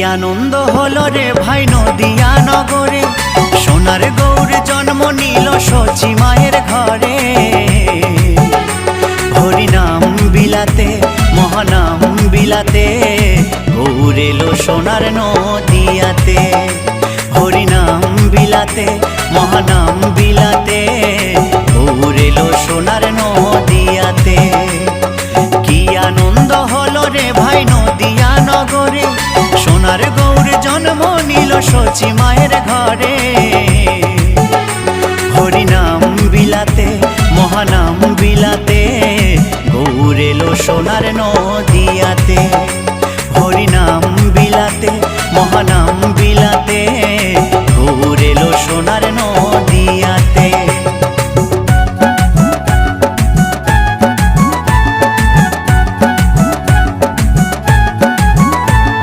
আনন্দ হলো রে ভাই নদিয়া নগরে, সোনার গৌর জন্ম নিল সচি মায়ের ঘরে। হরিনাম বিলাতে মহানাম বিলাতে, গৌর এলো সোনার নদিয়াতে। হরিনাম বিলাতে মহানাম বিলাতে, গৌর এলো সোনার নদিয়াতে। কি আনন্দ হলো রে ভাই নদিয়া নগরে, সোনার গৌর জন্ম নিল সচি মায়ের ঘরে। হরিনাম বিলাতে মহানাম বিলাতে, গৌর এলো সোনার নদিয়াতে। হরিনাম বিলাতে মহানাম বিলাতে, গৌর এলো সোনার নদিয়াতে।